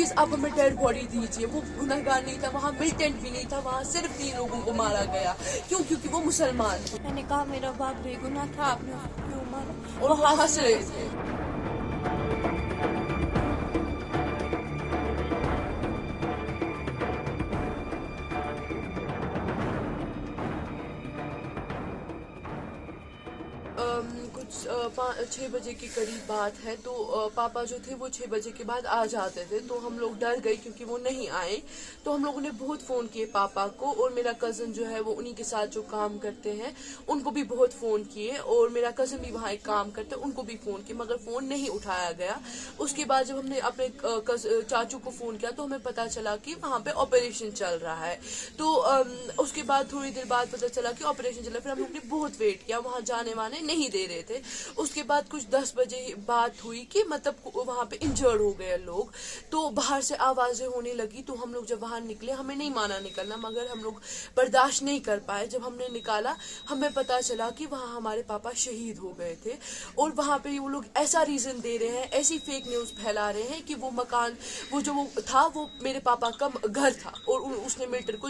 Please आप हमें dead body दीजिए। वो गुनहगार नहीं था, वहाँ मिलिटेंट भी नहीं था, वहाँ सिर्फ 3 लोगों को मारा गया। क्यों? क्योंकि वो मुसलमान थे। मैंने कहा मेरा बाप बेगुनाह था, आपने उसको क्यों मारा? और वो हंस रहे थे। कुछ 6 बजे के करीब बात है। तो पापा जो थे वो 6 बजे के बाद आ जाते थे, तो हम लोग डर गए क्योंकि वो नहीं आए। तो हम लोगों ने बहुत फ़ोन किए पापा को, और मेरा कज़न जो है वो उन्हीं के साथ जो काम करते हैं उनको भी बहुत फ़ोन किए, और मेरा कज़न भी वहाँ एक काम करते हैं उनको भी फ़ोन किए, मगर फ़ोन नहीं उठाया गया। उसके बाद जब हमने अपने चाचू को फ़ोन किया तो हमें पता चला कि वहाँ पे ऑपरेशन चल रहा है। तो उसके बाद थोड़ी देर बाद पता चला कि ऑपरेशन चल रहा है। फिर हम लोग ने बहुत वेट किया, वहाँ जाने वाने नहीं दे रहे थे। उसके बाद कुछ 10 बजे बात हुई कि मतलब वहाँ पे इंजर्ड हो गए लोग, तो बाहर से आवाज़ें होने लगी। तो हम लोग जब बाहर निकले, हमें नहीं माना निकलना, मगर हम लोग बर्दाश्त नहीं कर पाए। जब हमने निकाला हमें पता चला कि वहाँ हमारे पापा शहीद हो गए थे। और वहाँ पे वो लोग ऐसा रीज़न दे रहे हैं, ऐसी फेक न्यूज़ फैला रहे हैं कि वो मकान वो था वो मेरे पापा का घर था, और उसने मिलिटेंट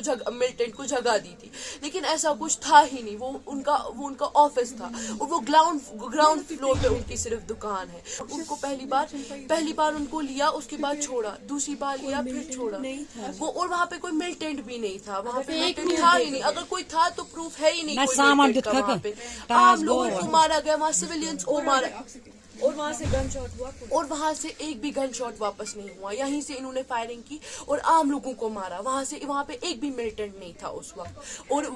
को जगह दी थी। लेकिन ऐसा कुछ था ही नहीं। वो उनका ऑफिस था, और वो ग्राउंड फ्लोर पे उनकी सिर्फ दुकान है। उनको पहली बार उनको लिया, उसके बाद छोड़ा, दूसरी बार लिया, फिर छोड़ा वो। और वहाँ पे कोई मिलिटेंट भी नहीं था, वहाँ पे मिलिटेंट था ही नहीं। अगर कोई था तो प्रूफ है ही नहीं कोई मिलिटेंट का वहाँ पे। आम लोगों को मारा गया, वहाँ सिविलियंस को मारा, और वहाँ से गन शॉट हुआ, और वहाँ से एक भी गन शॉट वापस नहीं हुआ। यहीं से इन्होंने फायरिंग की और आम लोगों को मारा। वहाँ पे एक भी मिलिटेंट नहीं था उस वक्त। और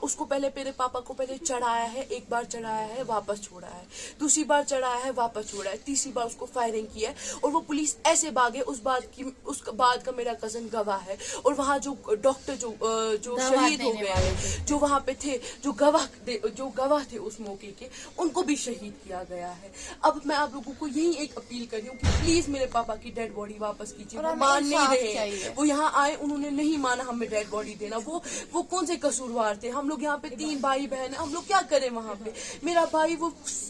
उसको पहले मेरे पापा को पहले चढ़ाया है, एक बार चढ़ाया है वापस छोड़ा है, दूसरी बार चढ़ाया है वापस छोड़ा है, तीसरी बार उसको फायरिंग की है। और वो पुलिस ऐसे भागे, उस बात का मेरा कजन गवाह है। और वहाँ जो डॉक्टर जो शहीद हो गया है, जो वहाँ पे थे, जो गवाह थे उस मौके के, उनको भी शहीद किया गया है। अब मैं आप लोगों को यही एक अपील कर रही हूँ कि प्लीज मेरे पापा की डेड बॉडी वापस कीजिए। वो मान नहीं रहे, वो यहाँ आए, उन्होंने नहीं माना हमें डेड बॉडी देना। वो कौन से कसूरवार थे? हम लोग यहाँ पे 3 भाई बहन है, हम लोग क्या करें वहाँ पे? मेरा भाई वो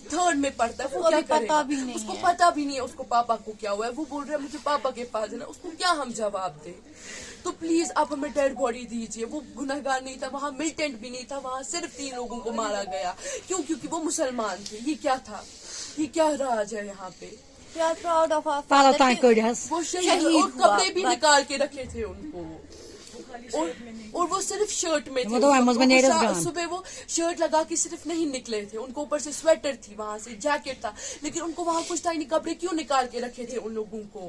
3rd में पढ़ता है, वो क्या करेगा? उसको पता भी नहीं है उसको पापा को क्या हुआ है। वो बोल रहा है मुझे पापा के पास है ना, उसको क्या हम जवाब दें? तो प्लीज आप हमें डेड बॉडी दीजिए। वो गुनहगार नहीं था, वहाँ मिलिटेंट भी नहीं था, वहाँ सिर्फ 3 लोगों को मारा गया। क्यों? क्योंकि वो मुसलमान थे। ये क्या था? ये क्या राज है यहाँ पे? वो शहीद, और कपड़े भी निकाल के रखे थे उनको, और वो सिर्फ शर्ट में थे। सुबह वो शर्ट लगा के सिर्फ नहीं निकले थे, उनको ऊपर से स्वेटर थी, वहां से जैकेट था, लेकिन उनको वहां कुछ था ही नहीं। कपड़े क्यों निकाल के रखे थे उन लोगों को?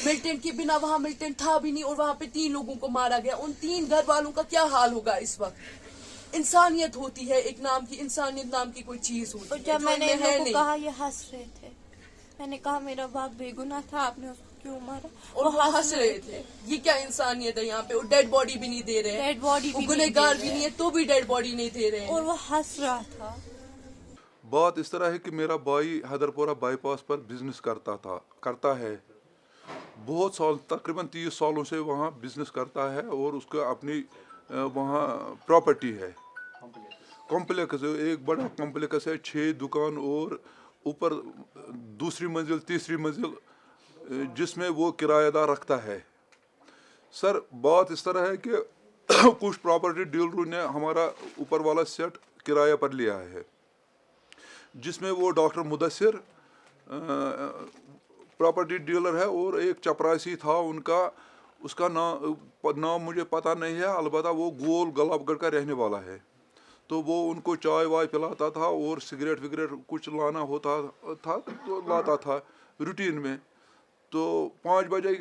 मिलिटेंट के बिना वहां मिलिटेंट था भी नहीं, और वहां पे 3 लोगों को मारा गया। उन 3 घर वालों का क्या हाल होगा इस वक्त? इंसानियत होती है, एक नाम की इंसानियत नाम की कोई चीज होती है। जब मैंने इनको कहा, ये हंस रहे थे। मैंने कहा मेरा बाप बेगुनाह था, आपने उसको क्यों मारा? और वो हंस रहे थे। ये क्या इंसानियत है यहाँ पे? और डेड बॉडी भी नहीं दे रहे हैं, डेड बॉडी भी गुनहगार भी नहीं है तो भी डेड बॉडी नहीं दे रहे हैं। और वो हंस रहा था। बात इस तरह है कि मेरा भाई हैदरपुरा बाईपास पर बिजनेस करता है। बहुत साल, तकरीबन 30 सालों से वहाँ बिजनेस करता है, और उसका अपनी वहाँ प्रॉपर्टी है। कॉम्प्लेक्स, एक बड़ा कॉम्प्लेक्स है, 6 दुकान और ऊपर दूसरी मंजिल, तीसरी मंजिल, जिसमें वो किराएदार रखता है। सर, बात इस तरह है कि कुछ प्रॉपर्टी डीलरों ने हमारा ऊपर वाला सेट किराए पर लिया है, जिसमें वो डॉक्टर मुदस्सिर प्रॉपर्टी डीलर है, और एक चपरासी था उनका, उसका नाम मुझे पता नहीं है, अलबत्ता वो गोल गुलाबगढ़ का रहने वाला है। तो वो उनको चाय वाय पिलाता था, और सिगरेट विगरेट कुछ लाना होता था तो लाता था रूटीन में। तो 5 बजे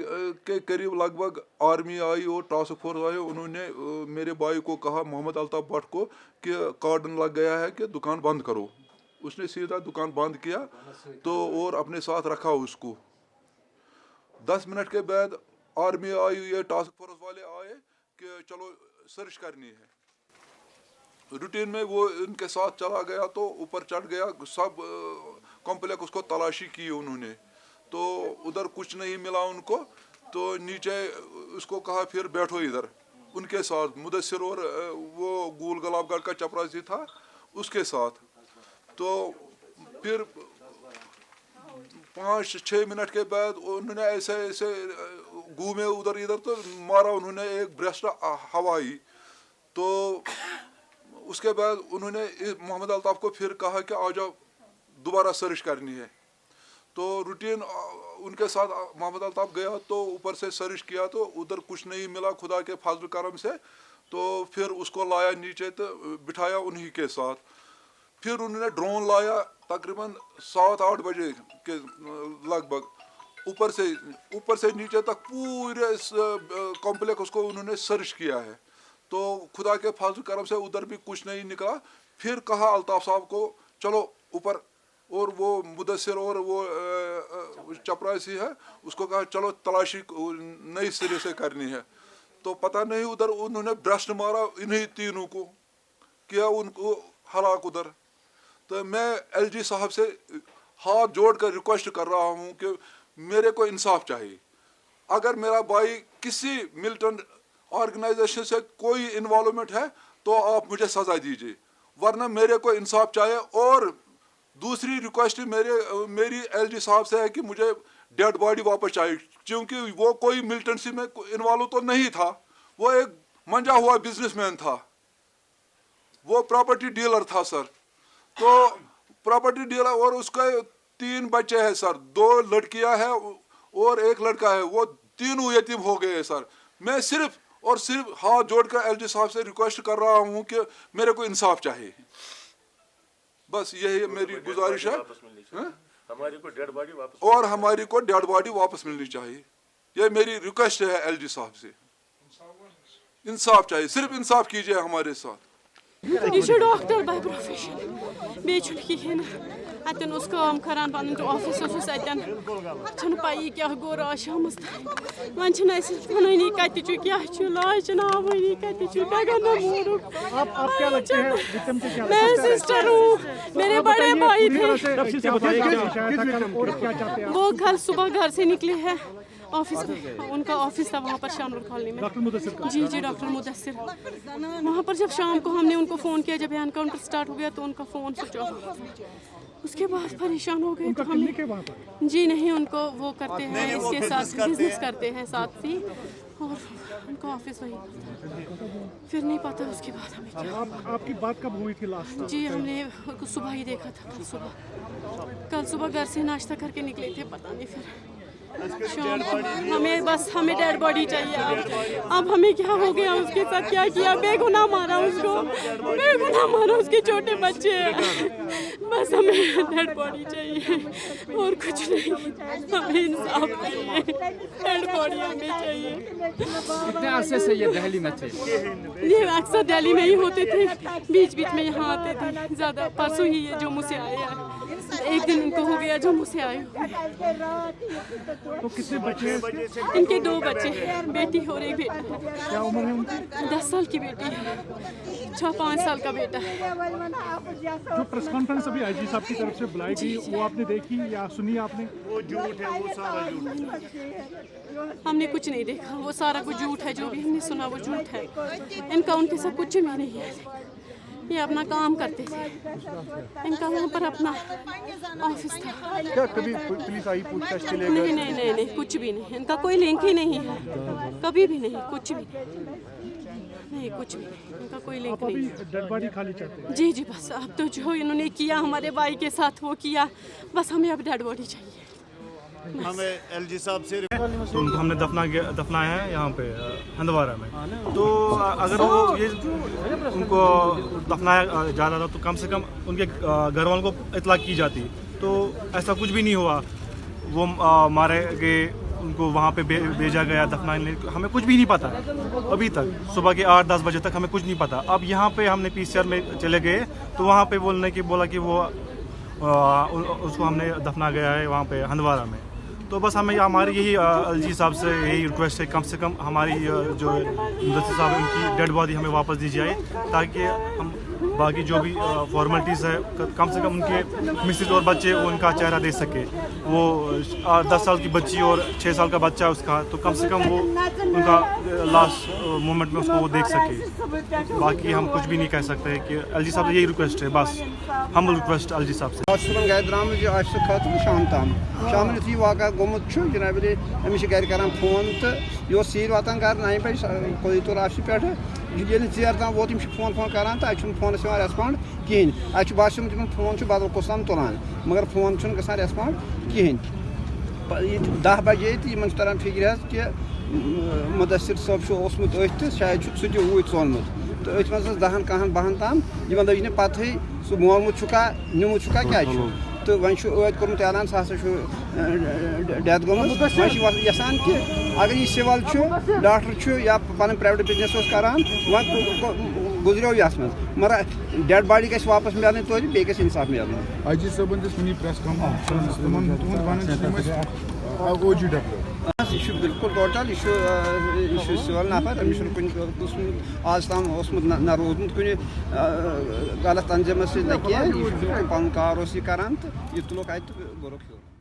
के करीब लगभग आर्मी आई और टास्क फोर्स आई। उन्होंने मेरे भाई को कहा, मोहम्मद अल्ताफ भट्ट को, कि कार्डन लग गया है कि दुकान बंद करो। उसने सीधा दुकान बंद किया, तो और अपने साथ रखा उसको। 10 मिनट के बाद आर्मी आई, ये टास्क फोर्स वाले आए कि चलो सर्च करनी है। रूटीन में वो इनके साथ चला गया, तो ऊपर चढ़ गया, सब कॉम्प्लेक्स उसको तलाशी की उन्होंने, तो उधर कुछ नहीं मिला उनको। तो नीचे उसको कहा फिर बैठो इधर उनके साथ, मुदस्सिर और वो गोल गुलाबगढ़ का चपरासी था उसके साथ। तो फिर 5-6 मिनट के बाद उन्होंने ऐसे ऐसे घूमे उधर इधर तो मारा उन्होंने एक ब्रेस्ट हवाई। तो उसके बाद उन्होंने मोहम्मद अल्ताफ को फिर कहा कि आ जाओ दोबारा सर्च करनी है। तो रूटीन उनके साथ मोहम्मद अल्ताफ गया तो ऊपर से सर्च किया तो उधर कुछ नहीं मिला खुदा के फजल करम से। तो फिर उसको लाया नीचे तो बिठाया उन्हीं के साथ। फिर उन्होंने ड्रोन लाया तकरीबन 7-8 बजे के लगभग ऊपर से नीचे तक पूरे कॉम्प्लेक्स को उन्होंने सर्च किया है। तो खुदा के फजल करम से उधर भी कुछ नहीं निकला। फिर कहा अल्ताफ साहब को चलो ऊपर, और वो मुदस्सिर और वो चपरासी है उसको कहा चलो तलाशी नई सिरे से करनी है। तो पता नहीं उधर उन्होंने ब्रस्ट मारा इन्हीं तीनों को, किया उनको हलाक उधर। तो मैं एलजी साहब से हाथ जोड़कर रिक्वेस्ट कर रहा हूँ कि मेरे को इंसाफ चाहिए। अगर मेरा भाई किसी मिलिटेंट ऑर्गेनाइजेशन से कोई इन्वॉल्वमेंट है तो आप मुझे सज़ा दीजिए, वरना मेरे को इंसाफ चाहिए। और दूसरी रिक्वेस्ट मेरी एलजी साहब से है कि मुझे डेड बॉडी वापस चाहिए, क्योंकि वो कोई मिलिटेंसी में इन्वॉल्व तो नहीं था, वो एक मंजा हुआ बिजनेसमैन था, वो प्रॉपर्टी डीलर था सर। तो प्रॉपर्टी डीलर, और उसके 3 बच्चे हैं सर, 2 लड़कियां हैं और 1 लड़का है, वो तीनों यतीम हो गए हैं सर। मैं सिर्फ और सिर्फ हाथ जोड़कर एलजी साहब से रिक्वेस्ट कर रहा हूँ कि मेरे को इंसाफ चाहिए, बस यही मेरी गुजारिश है। हमारी को डेड बॉडी वापस, और हमारी को डेड बॉडी वापस मिलनी चाहिए, ये मेरी रिक्वेस्ट है एलजी साहब से। इंसाफ चाहिए, सिर्फ इंसाफ कीजिए हमारे साथ। ये डॉक्टर बाय प्रोफेशन बेन अतन काम करान पन ऑफिस अतन पी क्या गो रात शाम वन वनी कत क्या लाज नावनी मैं सिस्टर हूँ, मेरे बड़े भाई थे, वो कल सुबह घर से निकले हैं ऑफिस में, उनका ऑफिस था वहाँ पर शानूर कॉलोनी में। जी डॉक्टर मुदस्सिर। वहाँ पर जब शाम को हमने उनको फ़ोन किया, जब एनकाउंटर स्टार्ट हो गया तो उनका फ़ोन स्विच ऑफ। उसके बाद परेशान हो गए तो हमने जी नहीं, उनको वो करते हैं इसके साथ बिजनेस करते हैं साथ ही, और उनका ऑफिस वही फिर नहीं पता उसके बाद हमें क्या। आपकी बात कब हुई थी लास्ट? जी हमने सुबह ही देखा था, कल सुबह घर से नाश्ता करके निकले थे, पता नहीं फिर शाम हमें डेड बॉडी चाहिए। अब हमें क्या हो गया, उसके साथ क्या किया, बेगुनाह मारा उसको, बेगुनाह मारा, उसके छोटे बच्चे हैं, बस हमें डेड बॉडी चाहिए और कुछ नहीं, हमें इंसाफ चाहिए, डेड बॉडी हमें चाहिए। कितने अरसे से ये दिल्ली में थे? ये अक्सर दिल्ली में ही होते थे, बीच बीच में यहाँ आते थे, ज़्यादा परसों ही ये जम्मू से आए हैं, एक दिन इनको हो गया जम्मू से आए। तो कितने बच्चे हैं? इनके 2 बच्चे हैं, बेटी और एक बेटा। क्या उम्र है उनकी? 10 साल की बेटी है, 5 साल का बेटा है। जो प्रेस कॉन्फ्रेंस अभी आईजी साहब की तरफ से बुलाई गई, वो आपने देखी या सुनी आपने? वो झूठ है, वो सारा झूठ। हमने कुछ नहीं देखा, वो सारा कुछ झूठ है, जो भी हमने सुना वो झूठ है। इनका उनके साथ कुछ भी नहीं है, ये अपना काम करते थे, इनका वहाँ पर अपना ऑफिस था। क्या कभी पुलिस आई पूछताछ के लिए? नहीं, कुछ भी नहीं, इनका कोई लिंक ही नहीं है, कभी भी नहीं, कुछ भी नहीं, कुछ भी नहीं, इनका कोई लिंक नहीं। अभी डेड बॉडी खाली चाहते हैं? जी बस अब तो जो इन्होंने किया हमारे भाई के साथ वो किया, बस हमें अब डेड बॉडी चाहिए। हमें एलजी साहब से तो उनको हमने दफनाया है यहाँ पे हंदवारा में। तो अगर वो ये उनको दफनाया जा रहा था तो कम से कम उनके घर वालों को इतला की जाती, तो ऐसा कुछ भी नहीं हुआ। वो मारे गए, उनको वहाँ पे भेजा गया दफनाने, हमें कुछ भी नहीं पता अभी तक। सुबह के 8-10 बजे तक हमें कुछ नहीं पता। अब यहाँ पे हमने PCR में चले गए तो वहाँ पे बोला कि वो उसको हमने दफना गया है वहाँ पे हंदवारा में। तो बस हमें हमारी यही एलजी साहब से यही रिक्वेस्ट है, कम से कम हमारी जो मुदस्सिर साहब उनकी डेड बॉडी हमें वापस दी जाए, ताकि हम बाकी जो भी फॉर्मेलिटीज़ है कम से कम उनके मिसेज और बच्चे उनका चेहरा देख सके। वो 10 साल की बच्ची और 6 साल का बच्चा है उसका, तो कम से कम वो उनका लास्ट मोमेंट में उसको वो देख सके। बाकी हम कुछ भी नहीं कह सकते कि एलजी साहब से यही रिक्वेस्ट है, बस हम रिक्वेस्ट एलजी साहब से। आज सुबह गए द्राम आज खत शाम तम शाम यु वाक़ गोमुत जनाब अमिस गर कर फोन तो यह सीर वातान कर 9 बजे कोई तो ऑफिस पे ये ेर तम वोत फोन करान तो अच्छे फोन रेस्पॉन्ड कहें अच्छे बासियों तम फोन बदल कुछ तम तुलान मगर फोन ग रेस्पॉन्ड कहें 10 बजे तो तरह फिक्र कि मुदस्सिर साहब तो शायद सह ऊत सोनमुत तो अथ मज 10 कहन 12 तम लग ने पत सह मोलमुत निमुत क्या तो वह कोर्मुत ऐलान सह डेथ गोमुत वह यसान कि अगर यह सिवल डॉक्टर या पन प्राइवेट बिजनेस करान वह गुजरो यथ मज मगर डेड बॉडी गई वापस मिलने तो बे इंसाफ मिलना। आईजी साहब प्रेस यह बिल्कुल टोटल यह सिवल नफर अमिस आज तम न रोदमुत कुछ गलत अंजाम सह न क्या बिल्कुल पन कार करान तो यह तुलोक अत बोरक